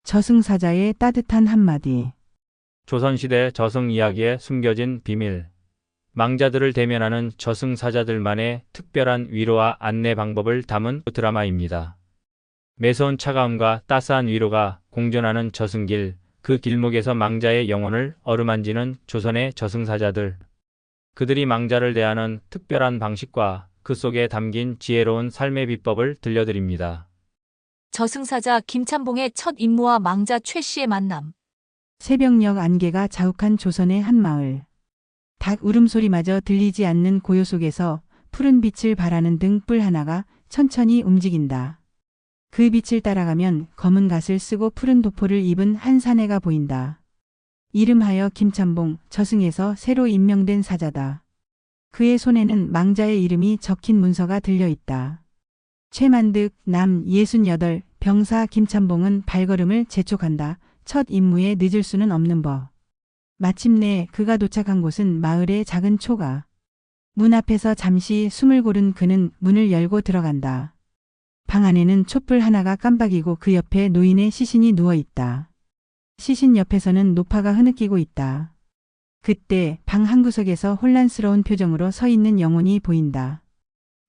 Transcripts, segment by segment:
저승사자의 따뜻한 한마디. 조선시대 저승 이야기에 숨겨진 비밀. 망자들을 대면하는 저승사자들만의 특별한 위로와 안내 방법을 담은 드라마입니다. 매서운 차가움과 따스한 위로가 공존하는 저승길, 그 길목에서 망자의 영혼을 어루만지는 조선의 저승사자들. 그들이 망자를 대하는 특별한 방식과 그 속에 담긴 지혜로운 삶의 비법을 들려드립니다. 저승사자 김찬봉의 첫 임무와 망자 최 씨의 만남. 새벽녘 안개가 자욱한 조선의 한 마을. 닭 울음소리마저 들리지 않는 고요 속에서 푸른 빛을 발하는 등불 하나가 천천히 움직인다. 그 빛을 따라가면 검은 갓을 쓰고 푸른 도포를 입은 한 사내가 보인다. 이름하여 김찬봉, 저승에서 새로 임명된 사자다. 그의 손에는 망자의 이름이 적힌 문서가 들려있다. 최만득, 남 68, 병사 김찬봉은 발걸음을 재촉한다. 첫 임무에 늦을 수는 없는 법. 마침내 그가 도착한 곳은 마을의 작은 초가. 문 앞에서 잠시 숨을 고른 그는 문을 열고 들어간다. 방 안에는 촛불 하나가 깜박이고 그 옆에 노인의 시신이 누워있다. 시신 옆에서는 노파가 흐느끼고 있다. 그때 방 한구석에서 혼란스러운 표정으로 서 있는 영혼이 보인다.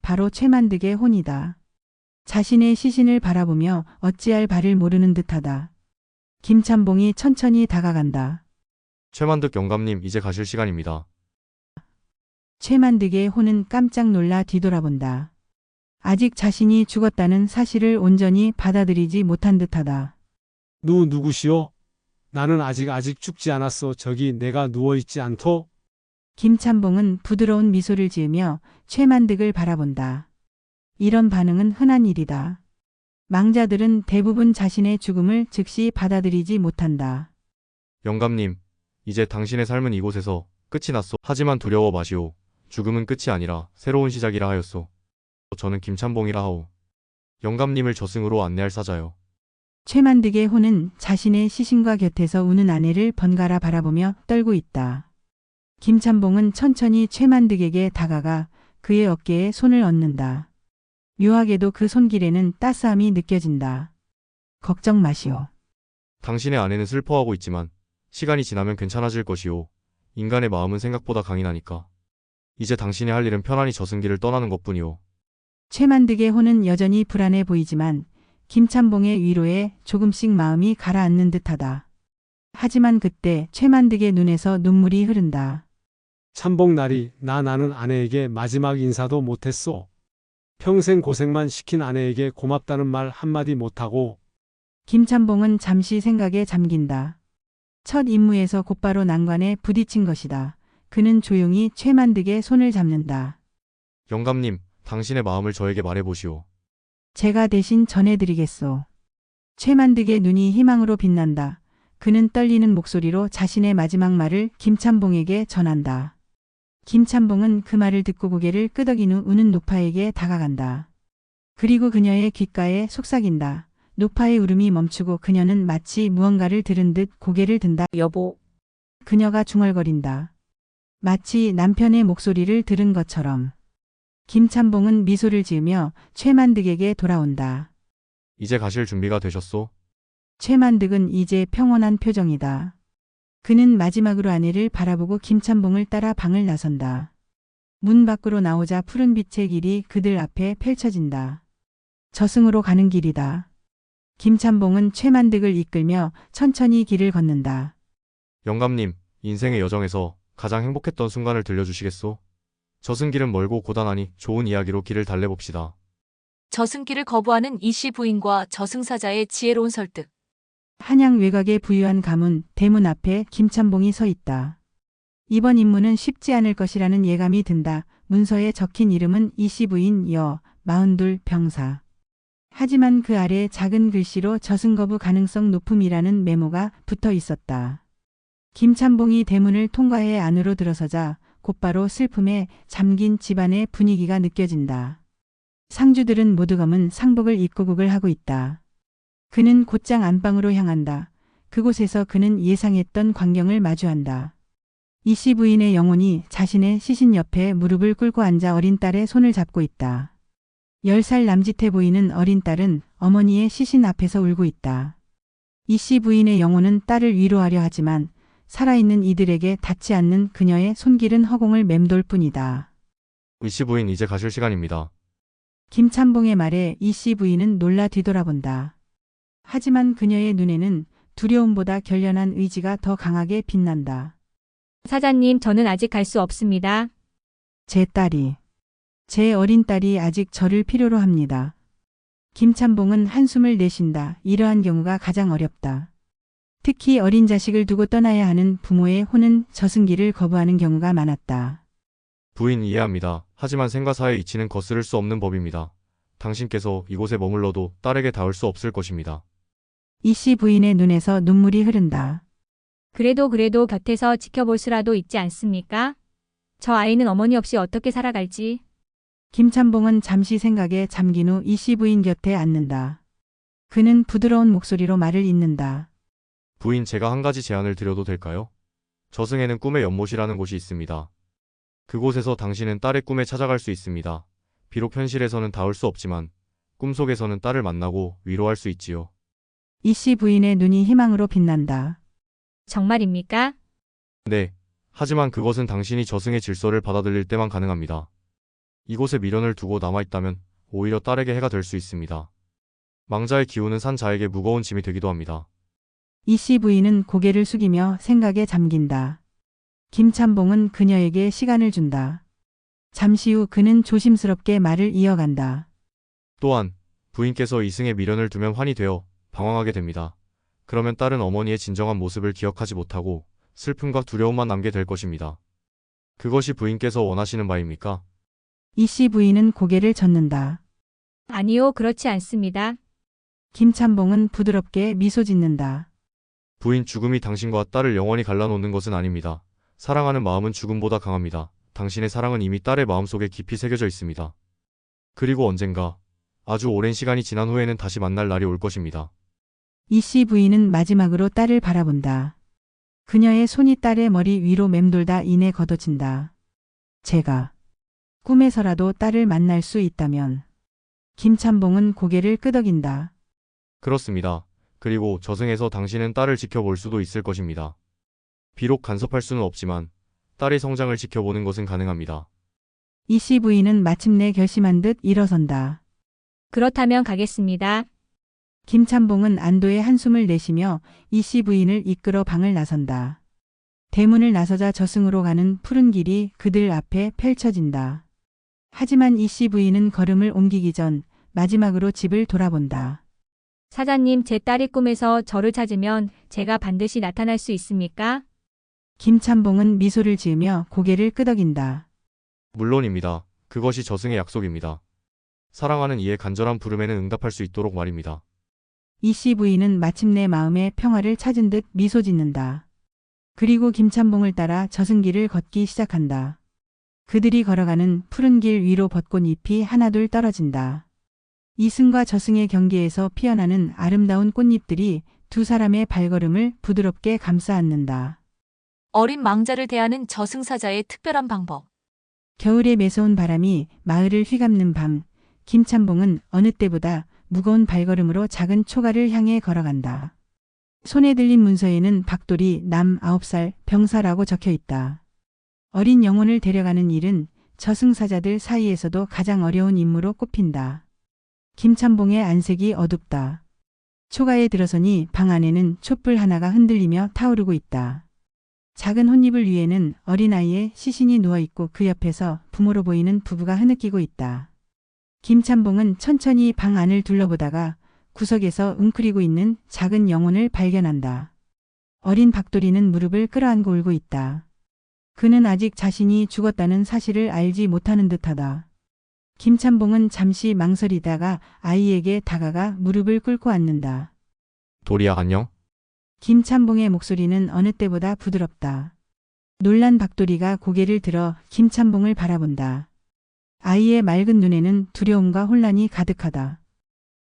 바로 최만득의 혼이다. 자신의 시신을 바라보며 어찌할 바를 모르는 듯하다. 김찬봉이 천천히 다가간다. 최만득 영감님, 이제 가실 시간입니다. 최만득의 혼은 깜짝 놀라 뒤돌아본다. 아직 자신이 죽었다는 사실을 온전히 받아들이지 못한 듯하다. 누구시오? 나는 아직 죽지 않았어. 저기 내가 누워있지 않토? 김찬봉은 부드러운 미소를 지으며 최만득을 바라본다. 이런 반응은 흔한 일이다. 망자들은 대부분 자신의 죽음을 즉시 받아들이지 못한다. 영감님, 이제 당신의 삶은 이곳에서 끝이 났소. 하지만 두려워 마시오. 죽음은 끝이 아니라 새로운 시작이라 하였소. 저는 김찬봉이라 하오. 영감님을 저승으로 안내할 사자요. 최만득의 혼은 자신의 시신과 곁에서 우는 아내를 번갈아 바라보며 떨고 있다. 김찬봉은 천천히 최만득에게 다가가 그의 어깨에 손을 얹는다. 묘하게도 그 손길에는 따스함이 느껴진다. 걱정 마시오. 당신의 아내는 슬퍼하고 있지만 시간이 지나면 괜찮아질 것이오. 인간의 마음은 생각보다 강인하니까. 이제 당신이 할 일은 편안히 저승길을 떠나는 것뿐이오. 최만득의 혼은 여전히 불안해 보이지만 김찬봉의 위로에 조금씩 마음이 가라앉는 듯하다. 하지만 그때 최만득의 눈에서 눈물이 흐른다. 찬봉나리, 나는 아내에게 마지막 인사도 못했소. 평생 고생만 시킨 아내에게 고맙다는 말 한마디 못하고. 김찬봉은 잠시 생각에 잠긴다. 첫 임무에서 곧바로 난관에 부딪힌 것이다. 그는 조용히 최만득의 손을 잡는다. 영감님, 당신의 마음을 저에게 말해보시오. 제가 대신 전해드리겠소. 최만득의 눈이 희망으로 빛난다. 그는 떨리는 목소리로 자신의 마지막 말을 김찬봉에게 전한다. 김찬봉은 그 말을 듣고 고개를 끄덕인 후 우는 노파에게 다가간다. 그리고 그녀의 귓가에 속삭인다. 노파의 울음이 멈추고 그녀는 마치 무언가를 들은 듯 고개를 든다. 여보. 그녀가 중얼거린다. 마치 남편의 목소리를 들은 것처럼. 김찬봉은 미소를 지으며 최만득에게 돌아온다. 이제 가실 준비가 되셨소? 최만득은 이제 평온한 표정이다. 그는 마지막으로 아내를 바라보고 김찬봉을 따라 방을 나선다. 문 밖으로 나오자 푸른 빛의 길이 그들 앞에 펼쳐진다. 저승으로 가는 길이다. 김찬봉은 최만득을 이끌며 천천히 길을 걷는다. 영감님, 인생의 여정에서 가장 행복했던 순간을 들려주시겠소? 저승길은 멀고 고단하니 좋은 이야기로 길을 달래봅시다. 저승길을 거부하는 이씨 부인과 저승사자의 지혜로운 설득. 한양 외곽의 부유한 가문 대문 앞에 김찬봉이 서 있다. 이번 임무는 쉽지 않을 것이라는 예감이 든다. 문서에 적힌 이름은 이씨 부인 여 42 병사. 하지만 그 아래 작은 글씨로 저승 거부 가능성 높음이라는 메모가 붙어 있었다. 김찬봉이 대문을 통과해 안으로 들어서자 곧바로 슬픔에 잠긴 집안의 분위기가 느껴진다. 상주들은 모두 검은 상복을 입고 국을 하고 있다. 그는 곧장 안방으로 향한다. 그곳에서 그는 예상했던 광경을 마주한다. 이씨 부인의 영혼이 자신의 시신 옆에 무릎을 꿇고 앉아 어린 딸의 손을 잡고 있다. 10살 남짓해 보이는 어린 딸은 어머니의 시신 앞에서 울고 있다. 이씨 부인의 영혼은 딸을 위로하려 하지만 살아있는 이들에게 닿지 않는 그녀의 손길은 허공을 맴돌 뿐이다. 이씨 부인 이제 가실 시간입니다. 김찬봉의 말에 이씨 부인은 놀라 뒤돌아본다. 하지만 그녀의 눈에는 두려움보다 결연한 의지가 더 강하게 빛난다. 사장님, 저는 아직 갈 수 없습니다. 제 딸이, 제 어린 딸이 아직 저를 필요로 합니다. 김찬봉은 한숨을 내쉰다. 이러한 경우가 가장 어렵다. 특히 어린 자식을 두고 떠나야 하는 부모의 혼은 저승기를 거부하는 경우가 많았다. 부인 이해합니다. 하지만 생과 사의 이치는 거스를 수 없는 법입니다. 당신께서 이곳에 머물러도 딸에게 닿을 수 없을 것입니다. 이씨 부인의 눈에서 눈물이 흐른다. 그래도 곁에서 지켜볼 수라도 있지 않습니까? 저 아이는 어머니 없이 어떻게 살아갈지. 김찬봉은 잠시 생각에 잠긴 후 이씨 부인 곁에 앉는다. 그는 부드러운 목소리로 말을 잇는다. 부인 제가 한 가지 제안을 드려도 될까요? 저승에는 꿈의 연못이라는 곳이 있습니다. 그곳에서 당신은 딸의 꿈에 찾아갈 수 있습니다. 비록 현실에서는 닿을 수 없지만 꿈속에서는 딸을 만나고 위로할 수 있지요. 이씨 부인의 눈이 희망으로 빛난다. 정말입니까? 네. 하지만 그것은 당신이 저승의 질서를 받아들일 때만 가능합니다. 이곳에 미련을 두고 남아있다면 오히려 딸에게 해가 될 수 있습니다. 망자의 기운은 산 자에게 무거운 짐이 되기도 합니다. 이씨 부인은 고개를 숙이며 생각에 잠긴다. 김찬봉은 그녀에게 시간을 준다. 잠시 후 그는 조심스럽게 말을 이어간다. 또한 부인께서 이승에 미련을 두면 환이 되어 방황하게 됩니다. 그러면 딸은 어머니의 진정한 모습을 기억하지 못하고 슬픔과 두려움만 남게 될 것입니다. 그것이 부인께서 원하시는 바입니까? 이씨 부인은 고개를 젓는다. 아니요, 그렇지 않습니다. 김찬봉은 부드럽게 미소 짓는다. 부인 죽음이 당신과 딸을 영원히 갈라놓는 것은 아닙니다. 사랑하는 마음은 죽음보다 강합니다. 당신의 사랑은 이미 딸의 마음속에 깊이 새겨져 있습니다. 그리고 언젠가 아주 오랜 시간이 지난 후에는 다시 만날 날이 올 것입니다. 이씨 부인은 마지막으로 딸을 바라본다. 그녀의 손이 딸의 머리 위로 맴돌다 이내 걷어진다. 제가 꿈에서라도 딸을 만날 수 있다면. 김찬봉은 고개를 끄덕인다. 그렇습니다. 그리고 저승에서 당신은 딸을 지켜볼 수도 있을 것입니다. 비록 간섭할 수는 없지만 딸의 성장을 지켜보는 것은 가능합니다. 이씨 부인은 마침내 결심한 듯 일어선다. 그렇다면 가겠습니다. 김찬봉은 안도의 한숨을 내쉬며 이씨 부인을 이끌어 방을 나선다. 대문을 나서자 저승으로 가는 푸른 길이 그들 앞에 펼쳐진다. 하지만 이씨 부인은 걸음을 옮기기 전 마지막으로 집을 돌아본다. 사장님, 제 딸이 꿈에서 저를 찾으면 제가 반드시 나타날 수 있습니까? 김찬봉은 미소를 지으며 고개를 끄덕인다. 물론입니다. 그것이 저승의 약속입니다. 사랑하는 이의 간절한 부름에는 응답할 수 있도록 말입니다. 이씨 부인은 마침내 마음의 평화를 찾은 듯 미소 짓는다. 그리고 김찬봉을 따라 저승길을 걷기 시작한다. 그들이 걸어가는 푸른 길 위로 벚꽃잎이 하나둘 떨어진다. 이승과 저승의 경계에서 피어나는 아름다운 꽃잎들이 두 사람의 발걸음을 부드럽게 감싸 안는다. 어린 망자를 대하는 저승사자의 특별한 방법. 겨울의 매서운 바람이 마을을 휘감는 밤, 김찬봉은 어느 때보다 무거운 발걸음으로 작은 초가를 향해 걸어간다. 손에 들린 문서에는 박돌이 남 9살 병사라고 적혀 있다. 어린 영혼을 데려가는 일은 저승사자들 사이에서도 가장 어려운 임무로 꼽힌다. 김찬봉의 안색이 어둡다. 초가에 들어서니 방 안에는 촛불 하나가 흔들리며 타오르고 있다. 작은 혼이불 위에는 어린아이의 시신이 누워있고 그 옆에서 부모로 보이는 부부가 흐느끼고 있다. 김찬봉은 천천히 방 안을 둘러보다가 구석에서 웅크리고 있는 작은 영혼을 발견한다. 어린 박돌이는 무릎을 끌어안고 울고 있다. 그는 아직 자신이 죽었다는 사실을 알지 못하는 듯하다. 김찬봉은 잠시 망설이다가 아이에게 다가가 무릎을 꿇고 앉는다. 도리야, 안녕? 김찬봉의 목소리는 어느 때보다 부드럽다. 놀란 박돌이가 고개를 들어 김찬봉을 바라본다. 아이의 맑은 눈에는 두려움과 혼란이 가득하다.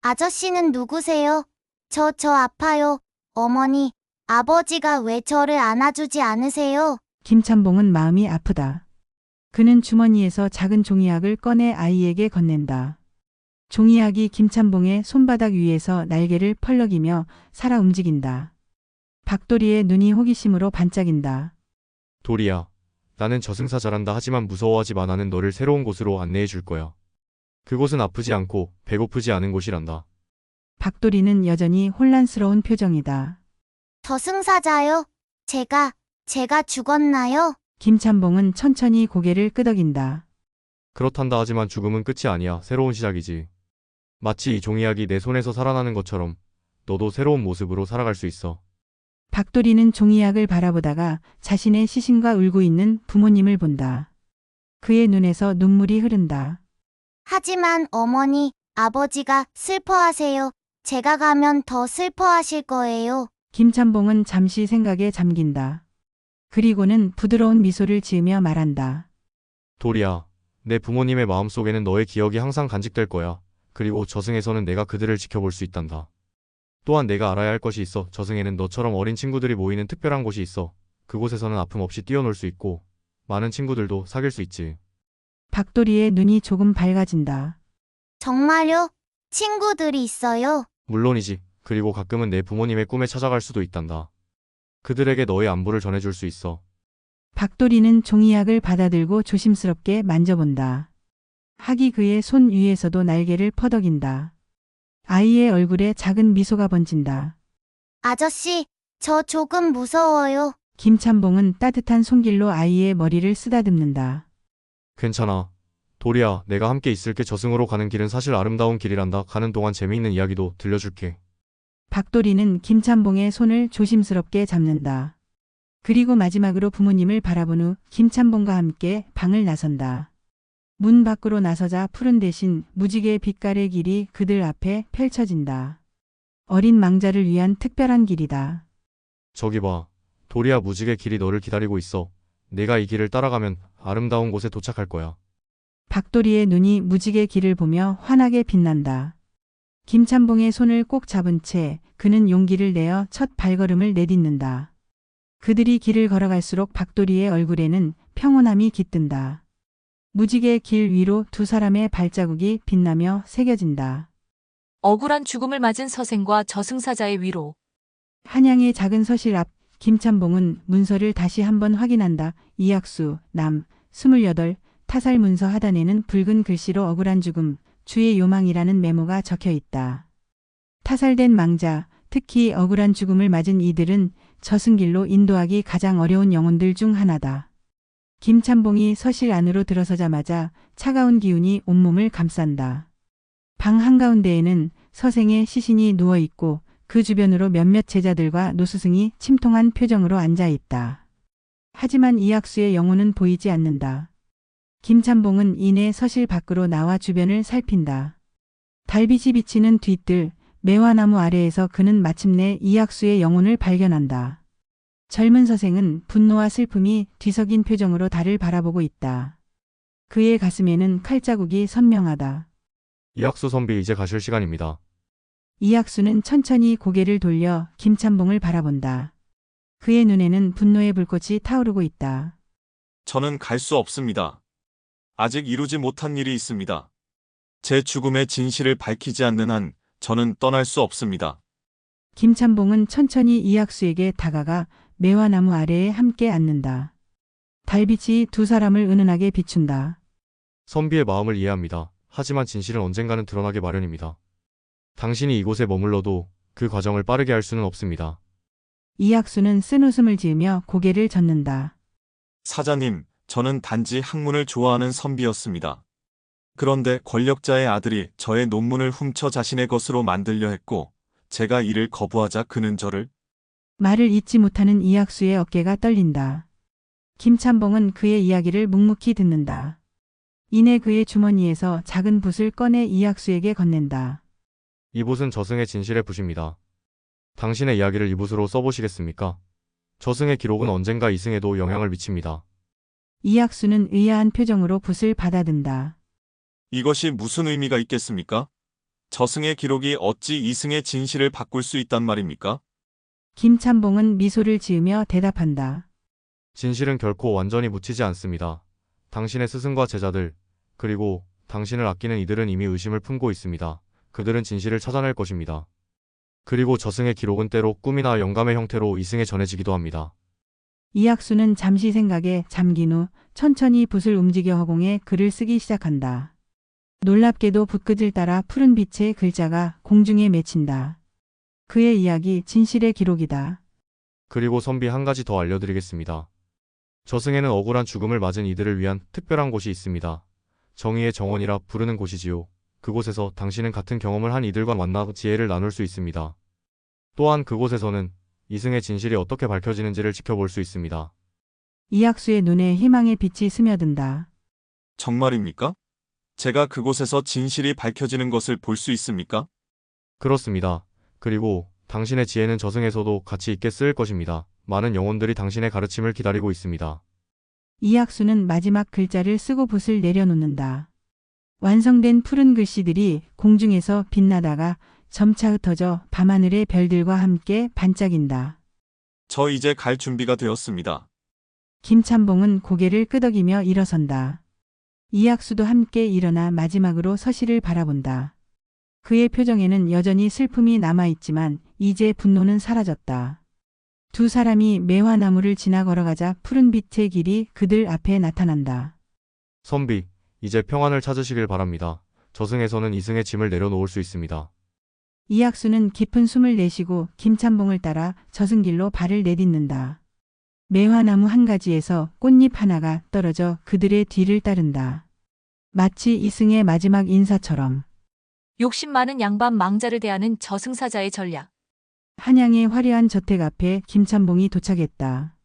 아저씨는 누구세요? 저 아파요. 어머니, 아버지가 왜 저를 안아주지 않으세요? 김찬봉은 마음이 아프다. 그는 주머니에서 작은 종이약을 꺼내 아이에게 건넨다. 종이학이 김찬봉의 손바닥 위에서 날개를 펄럭이며 살아 움직인다. 박도리의 눈이 호기심으로 반짝인다. 도리야, 나는 저승사 잘한다 하지만 무서워하지 마. 나는 너를 새로운 곳으로 안내해 줄 거야. 그곳은 아프지 않고 배고프지 않은 곳이란다. 박도리는 여전히 혼란스러운 표정이다. 저승사자요? 제가 죽었나요? 김찬봉은 천천히 고개를 끄덕인다. 그렇단다. 하지만 죽음은 끝이 아니야. 새로운 시작이지. 마치 이 종이학이 내 손에서 살아나는 것처럼 너도 새로운 모습으로 살아갈 수 있어. 박도리는 종이학을 바라보다가 자신의 시신과 울고 있는 부모님을 본다. 그의 눈에서 눈물이 흐른다. 하지만 어머니, 아버지가 슬퍼하세요. 제가 가면 더 슬퍼하실 거예요. 김찬봉은 잠시 생각에 잠긴다. 그리고는 부드러운 미소를 지으며 말한다. 도리야, 내 부모님의 마음속에는 너의 기억이 항상 간직될 거야. 그리고 저승에서는 내가 그들을 지켜볼 수 있단다. 또한 내가 알아야 할 것이 있어. 저승에는 너처럼 어린 친구들이 모이는 특별한 곳이 있어. 그곳에서는 아픔 없이 뛰어놀 수 있고 많은 친구들도 사귈 수 있지. 박도리의 눈이 조금 밝아진다. 정말요? 친구들이 있어요? 물론이지. 그리고 가끔은 내 부모님의 꿈에 찾아갈 수도 있단다. 그들에게 너의 안부를 전해줄 수 있어. 박도리는 종이학을 받아들고 조심스럽게 만져본다. 학이 그의 손 위에서도 날개를 퍼덕인다. 아이의 얼굴에 작은 미소가 번진다. 아저씨, 저 조금 무서워요. 김찬봉은 따뜻한 손길로 아이의 머리를 쓰다듬는다. 괜찮아. 도리야, 내가 함께 있을게. 저승으로 가는 길은 사실 아름다운 길이란다. 가는 동안 재미있는 이야기도 들려줄게. 박도리는 김찬봉의 손을 조심스럽게 잡는다. 그리고 마지막으로 부모님을 바라본 후 김찬봉과 함께 방을 나선다. 문 밖으로 나서자 푸른 대신 무지개 빛깔의 길이 그들 앞에 펼쳐진다. 어린 망자를 위한 특별한 길이다. 저기 봐. 도리야, 무지개 길이 너를 기다리고 있어. 내가 이 길을 따라가면 아름다운 곳에 도착할 거야. 박도리의 눈이 무지개 길을 보며 환하게 빛난다. 김찬봉의 손을 꼭 잡은 채 그는 용기를 내어 첫 발걸음을 내딛는다. 그들이 길을 걸어갈수록 박도리의 얼굴에는 평온함이 깃든다. 무지개 길 위로 두 사람의 발자국이 빛나며 새겨진다. 억울한 죽음을 맞은 서생과 저승사자의 위로. 한양의 작은 서실 앞 김찬봉은 문서를 다시 한번 확인한다. 이학수, 남, 28, 타살 문서 하단에는 붉은 글씨로 억울한 죽음, 주의 요망이라는 메모가 적혀 있다. 타살된 망자, 특히 억울한 죽음을 맞은 이들은 저승길로 인도하기 가장 어려운 영혼들 중 하나다. 김찬봉이 서실 안으로 들어서자마자 차가운 기운이 온몸을 감싼다. 방 한가운데에는 서생의 시신이 누워있고 그 주변으로 몇몇 제자들과 노스승이 침통한 표정으로 앉아 있다. 하지만 이학수의 영혼은 보이지 않는다. 김찬봉은 이내 서실 밖으로 나와 주변을 살핀다. 달빛이 비치는 뒤뜰 매화나무 아래에서 그는 마침내 이학수의 영혼을 발견한다. 젊은 서생은 분노와 슬픔이 뒤섞인 표정으로 달을 바라보고 있다. 그의 가슴에는 칼자국이 선명하다. 이학수 선비, 이제 가실 시간입니다. 이학수는 천천히 고개를 돌려 김찬봉을 바라본다. 그의 눈에는 분노의 불꽃이 타오르고 있다. 저는 갈 수 없습니다. 아직 이루지 못한 일이 있습니다. 제 죽음의 진실을 밝히지 않는 한 저는 떠날 수 없습니다. 김찬봉은 천천히 이학수에게 다가가 매화나무 아래에 함께 앉는다. 달빛이 두 사람을 은은하게 비춘다. 선비의 마음을 이해합니다. 하지만 진실은 언젠가는 드러나게 마련입니다. 당신이 이곳에 머물러도 그 과정을 빠르게 할 수는 없습니다. 이학수는 쓴웃음을 지으며 고개를 젓는다. 사자님, 저는 단지 학문을 좋아하는 선비였습니다. 그런데 권력자의 아들이 저의 논문을 훔쳐 자신의 것으로 만들려 했고, 제가 이를 거부하자 그는 저를 말을 잇지 못하는 이학수의 어깨가 떨린다. 김찬봉은 그의 이야기를 묵묵히 듣는다. 이내 그의 주머니에서 작은 붓을 꺼내 이학수에게 건넨다. 이 붓은 저승의 진실의 붓입니다. 당신의 이야기를 이 붓으로 써보시겠습니까? 저승의 기록은 언젠가 이승에도 영향을 미칩니다. 이학수는 의아한 표정으로 붓을 받아든다. 이것이 무슨 의미가 있겠습니까? 저승의 기록이 어찌 이승의 진실을 바꿀 수 있단 말입니까? 김찬봉은 미소를 지으며 대답한다. 진실은 결코 완전히 묻히지 않습니다. 당신의 스승과 제자들, 그리고 당신을 아끼는 이들은 이미 의심을 품고 있습니다. 그들은 진실을 찾아낼 것입니다. 그리고 저승의 기록은 때로 꿈이나 영감의 형태로 이승에 전해지기도 합니다. 이학수는 잠시 생각에 잠긴 후 천천히 붓을 움직여 허공에 글을 쓰기 시작한다. 놀랍게도 붓끝을 따라 푸른 빛의 글자가 공중에 맺힌다. 그의 이야기 진실의 기록이다. 그리고 선비 한 가지 더 알려드리겠습니다. 저승에는 억울한 죽음을 맞은 이들을 위한 특별한 곳이 있습니다. 정의의 정원이라 부르는 곳이지요. 그곳에서 당신은 같은 경험을 한 이들과 만나 지혜를 나눌 수 있습니다. 또한 그곳에서는 이승의 진실이 어떻게 밝혀지는지를 지켜볼 수 있습니다. 이학수의 눈에 희망의 빛이 스며든다. 정말입니까? 제가 그곳에서 진실이 밝혀지는 것을 볼 수 있습니까? 그렇습니다. 그리고 당신의 지혜는 저승에서도 가치 있게 쓰일 것입니다. 많은 영혼들이 당신의 가르침을 기다리고 있습니다. 이학수는 마지막 글자를 쓰고 붓을 내려놓는다. 완성된 푸른 글씨들이 공중에서 빛나다가 점차 흩어져 밤하늘의 별들과 함께 반짝인다. 저 이제 갈 준비가 되었습니다. 김참봉은 고개를 끄덕이며 일어선다. 이학수도 함께 일어나 마지막으로 서실을 바라본다. 그의 표정에는 여전히 슬픔이 남아있지만 이제 분노는 사라졌다. 두 사람이 매화나무를 지나 걸어가자 푸른 빛의 길이 그들 앞에 나타난다. 선비, 이제 평안을 찾으시길 바랍니다. 저승에서는 이승의 짐을 내려놓을 수 있습니다. 이학수는 깊은 숨을 내쉬고 김참봉을 따라 저승길로 발을 내딛는다. 매화나무 한 가지에서 꽃잎 하나가 떨어져 그들의 뒤를 따른다. 마치 이승의 마지막 인사처럼. 욕심 많은 양반 망자를 대하는 저승사자의 전략. 한양의 화려한 저택 앞에 김참봉이 도착했다.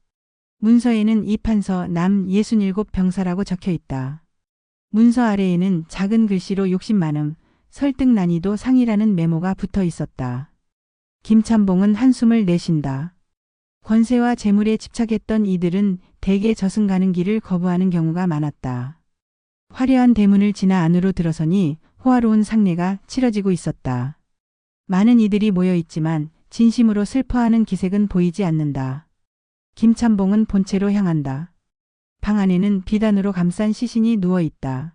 문서에는 이판서 남 67병사라고 적혀 있다. 문서 아래에는 작은 글씨로 욕심 많음, 설득 난이도 상이라는 메모가 붙어 있었다. 김참봉은 한숨을 내쉰다. 권세와 재물에 집착했던 이들은 대개 저승 가는 길을 거부하는 경우가 많았다. 화려한 대문을 지나 안으로 들어서니 호화로운 상례가 치러지고 있었다. 많은 이들이 모여 있지만 진심으로 슬퍼하는 기색은 보이지 않는다. 김참봉은 본체로 향한다. 방 안에는 비단으로 감싼 시신이 누워 있다.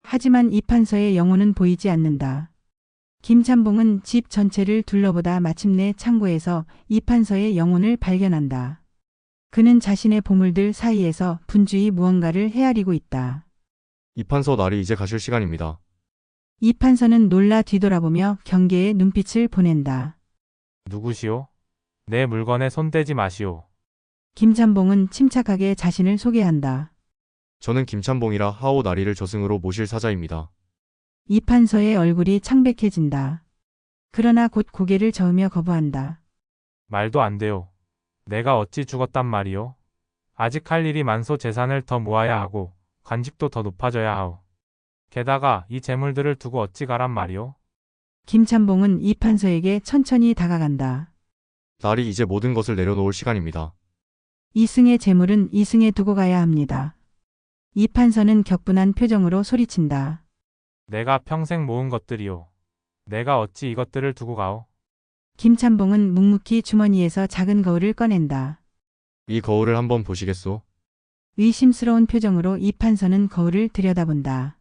하지만 이판서의 영혼은 보이지 않는다. 김참봉은 집 전체를 둘러보다 마침내 창고에서 이판서의 영혼을 발견한다. 그는 자신의 보물들 사이에서 분주히 무언가를 헤아리고 있다. 이판서 날이 이제 가실 시간입니다. 이판서는 놀라 뒤돌아보며 경계의 눈빛을 보낸다. 누구시오? 내 물건에 손대지 마시오. 김참봉은 침착하게 자신을 소개한다. 저는 김참봉이라 하오 나리를 저승으로 모실 사자입니다. 이판서의 얼굴이 창백해진다. 그러나 곧 고개를 저으며 거부한다. 말도 안 돼요. 내가 어찌 죽었단 말이오? 아직 할 일이 많소. 재산을 더 모아야 하고 관직도 더 높아져야 하오. 게다가 이 재물들을 두고 어찌 가란 말이오? 김참봉은 이판서에게 천천히 다가간다. 날이 이제 모든 것을 내려놓을 시간입니다. 이승의 재물은 이승에 두고 가야 합니다. 이판서는 격분한 표정으로 소리친다. 내가 평생 모은 것들이오. 내가 어찌 이것들을 두고 가오? 김참봉은 묵묵히 주머니에서 작은 거울을 꺼낸다. 이 거울을 한번 보시겠소? 의심스러운 표정으로 이판서는 거울을 들여다본다.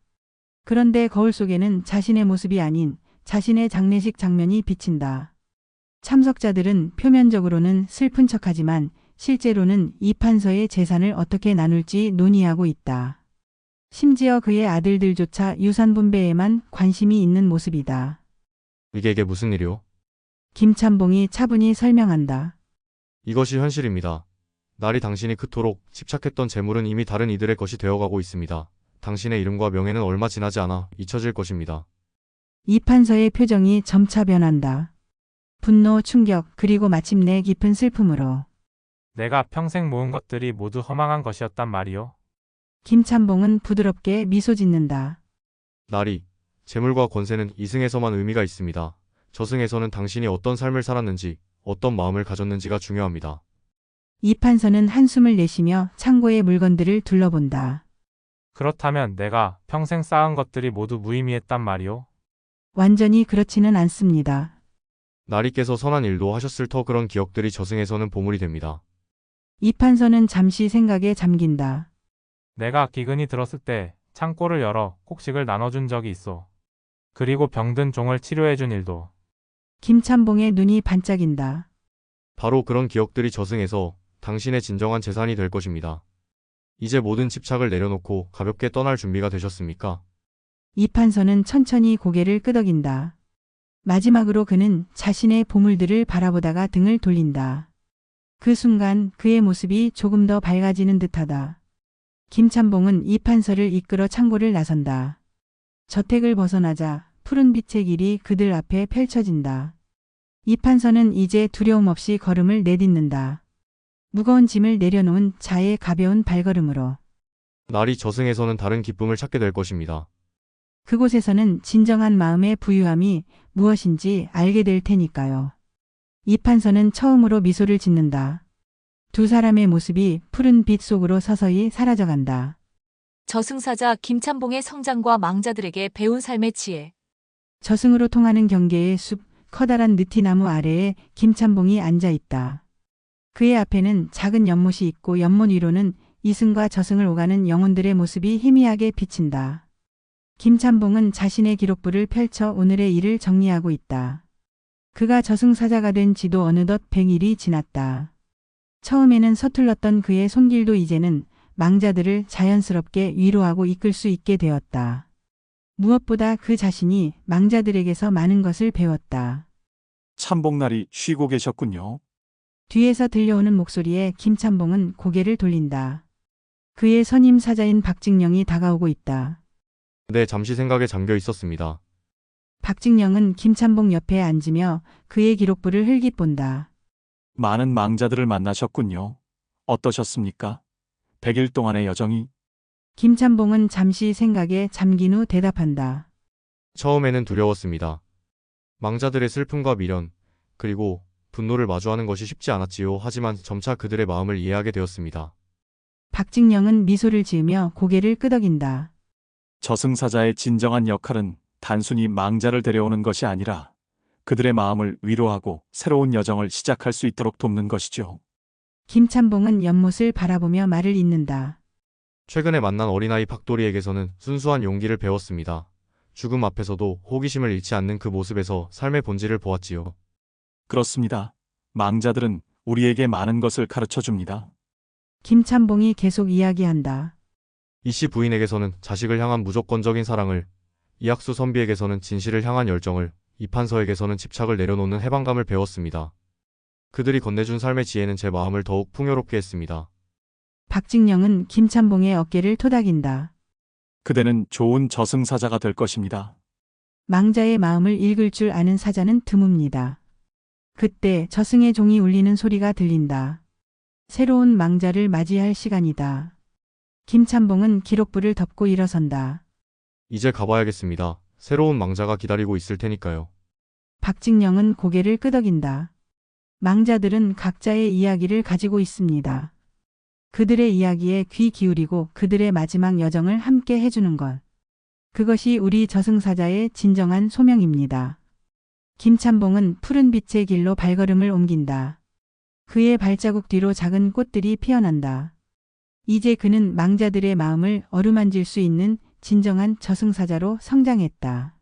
그런데 거울 속에는 자신의 모습이 아닌 자신의 장례식 장면이 비친다. 참석자들은 표면적으로는 슬픈 척하지만 실제로는 이판서의 재산을 어떻게 나눌지 논의하고 있다. 심지어 그의 아들들조차 유산 분배에만 관심이 있는 모습이다. 이게 무슨 일이오? 김참봉이 차분히 설명한다. 이것이 현실입니다. 날이 당신이 그토록 집착했던 재물은 이미 다른 이들의 것이 되어가고 있습니다. 당신의 이름과 명예는 얼마 지나지 않아 잊혀질 것입니다. 이판서의 표정이 점차 변한다. 분노, 충격, 그리고 마침내 깊은 슬픔으로. 내가 평생 모은 것들이 모두 허망한 것이었단 말이오? 김참봉은 부드럽게 미소 짓는다. 날이, 재물과 권세는 이승에서만 의미가 있습니다. 저승에서는 당신이 어떤 삶을 살았는지, 어떤 마음을 가졌는지가 중요합니다. 이판서는 한숨을 내쉬며 창고의 물건들을 둘러본다. 그렇다면 내가 평생 쌓은 것들이 모두 무의미했단 말이오? 완전히 그렇지는 않습니다. 나리께서 선한 일도 하셨을 터 그런 기억들이 저승에서는 보물이 됩니다. 이판서는 잠시 생각에 잠긴다. 내가 기근이 들었을 때 창고를 열어 곡식을 나눠준 적이 있어. 그리고 병든 종을 치료해준 일도. 김찬봉의 눈이 반짝인다. 바로 그런 기억들이 저승에서 당신의 진정한 재산이 될 것입니다. 이제 모든 집착을 내려놓고 가볍게 떠날 준비가 되셨습니까? 이판서는 천천히 고개를 끄덕인다. 마지막으로 그는 자신의 보물들을 바라보다가 등을 돌린다. 그 순간 그의 모습이 조금 더 밝아지는 듯하다. 김찬봉은 이판서를 이끌어 창고를 나선다. 저택을 벗어나자 푸른 빛의 길이 그들 앞에 펼쳐진다. 이판서는 이제 두려움 없이 걸음을 내딛는다. 무거운 짐을 내려놓은 자의 가벼운 발걸음으로. 날이 저승에서는 다른 기쁨을 찾게 될 것입니다. 그곳에서는 진정한 마음의 부유함이 무엇인지 알게 될 테니까요. 이판서는 처음으로 미소를 짓는다. 두 사람의 모습이 푸른 빛 속으로 서서히 사라져간다. 저승사자 김찬봉의 성장과 망자들에게 배운 삶의 지혜. 저승으로 통하는 경계의 숲, 커다란 느티나무 아래에 김찬봉이 앉아 있다. 그의 앞에는 작은 연못이 있고 연못 위로는 이승과 저승을 오가는 영혼들의 모습이 희미하게 비친다. 김찬봉은 자신의 기록부를 펼쳐 오늘의 일을 정리하고 있다. 그가 저승사자가 된 지도 어느덧 100일이 지났다. 처음에는 서툴렀던 그의 손길도 이제는 망자들을 자연스럽게 위로하고 이끌 수 있게 되었다. 무엇보다 그 자신이 망자들에게서 많은 것을 배웠다. 참봉날이 쉬고 계셨군요. 뒤에서 들려오는 목소리에 김찬봉은 고개를 돌린다. 그의 선임 사자인 박직령이 다가오고 있다. 네, 잠시 생각에 잠겨 있었습니다. 박직령은 김찬봉 옆에 앉으며 그의 기록부를 흘깃본다. 많은 망자들을 만나셨군요. 어떠셨습니까? 100일 동안의 여정이. 김찬봉은 잠시 생각에 잠긴 후 대답한다. 처음에는 두려웠습니다. 망자들의 슬픔과 미련, 그리고 분노를 마주하는 것이 쉽지 않았지요. 하지만 점차 그들의 마음을 이해하게 되었습니다. 박직령은 미소를 지으며 고개를 끄덕인다. 저승사자의 진정한 역할은 단순히 망자를 데려오는 것이 아니라 그들의 마음을 위로하고 새로운 여정을 시작할 수 있도록 돕는 것이죠. 김찬봉은 연못을 바라보며 말을 잇는다. 최근에 만난 어린아이 박도리에게서는 순수한 용기를 배웠습니다. 죽음 앞에서도 호기심을 잃지 않는 그 모습에서 삶의 본질을 보았지요. 그렇습니다. 망자들은 우리에게 많은 것을 가르쳐 줍니다. 김찬봉이 계속 이야기한다. 이씨 부인에게서는 자식을 향한 무조건적인 사랑을, 이학수 선비에게서는 진실을 향한 열정을, 이판서에게서는 집착을 내려놓는 해방감을 배웠습니다. 그들이 건네준 삶의 지혜는 제 마음을 더욱 풍요롭게 했습니다. 박직령은 김찬봉의 어깨를 토닥인다. 그대는 좋은 저승사자가 될 것입니다. 망자의 마음을 읽을 줄 아는 사자는 드뭅니다. 그때 저승의 종이 울리는 소리가 들린다. 새로운 망자를 맞이할 시간이다. 김찬봉은 기록부를 덮고 일어선다. 이제 가봐야겠습니다. 새로운 망자가 기다리고 있을 테니까요. 박직령은 고개를 끄덕인다. 망자들은 각자의 이야기를 가지고 있습니다. 그들의 이야기에 귀 기울이고 그들의 마지막 여정을 함께 해주는 것. 그것이 우리 저승사자의 진정한 소명입니다. 김찬봉은 푸른 빛의 길로 발걸음을 옮긴다. 그의 발자국 뒤로 작은 꽃들이 피어난다. 이제 그는 망자들의 마음을 어루만질 수 있는 진정한 저승사자로 성장했다.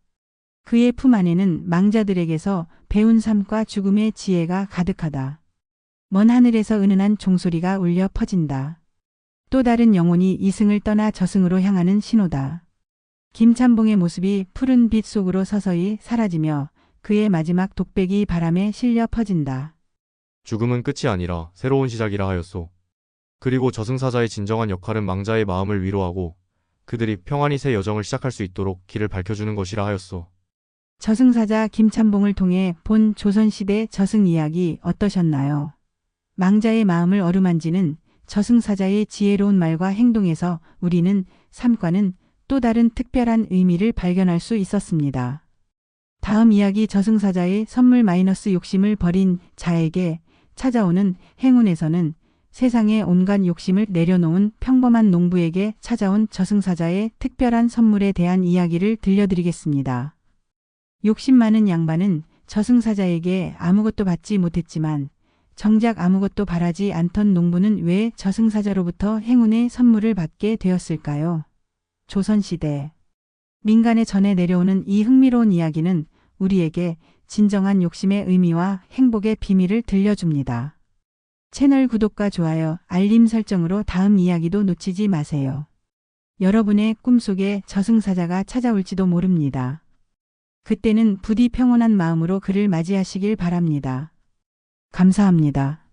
그의 품 안에는 망자들에게서 배운 삶과 죽음의 지혜가 가득하다. 먼 하늘에서 은은한 종소리가 울려 퍼진다. 또 다른 영혼이 이승을 떠나 저승으로 향하는 신호다. 김찬봉의 모습이 푸른 빛 속으로 서서히 사라지며 그의 마지막 독백이 바람에 실려 퍼진다. 죽음은 끝이 아니라 새로운 시작이라 하였소. 그리고 저승사자의 진정한 역할은 망자의 마음을 위로하고 그들이 평안히 새 여정을 시작할 수 있도록 길을 밝혀주는 것이라 하였소. 저승사자 김찬봉을 통해 본 조선시대 저승 이야기 어떠셨나요? 망자의 마음을 어루만지는 저승사자의 지혜로운 말과 행동에서 우리는 삶과는 또 다른 특별한 의미를 발견할 수 있었습니다. 다음 이야기 저승사자의 선물 마이너스 욕심을 버린 자에게 찾아오는 행운에서는 세상의 온갖 욕심을 내려놓은 평범한 농부에게 찾아온 저승사자의 특별한 선물에 대한 이야기를 들려드리겠습니다. 욕심 많은 양반은 저승사자에게 아무것도 받지 못했지만 정작 아무것도 바라지 않던 농부는 왜 저승사자로부터 행운의 선물을 받게 되었을까요? 조선시대. 민간에 전해 내려오는 이 흥미로운 이야기는 우리에게 진정한 욕심의 의미와 행복의 비밀을 들려줍니다. 채널 구독과 좋아요, 알림 설정으로 다음 이야기도 놓치지 마세요. 여러분의 꿈속에 저승사자가 찾아올지도 모릅니다. 그때는 부디 평온한 마음으로 그를 맞이하시길 바랍니다. 감사합니다.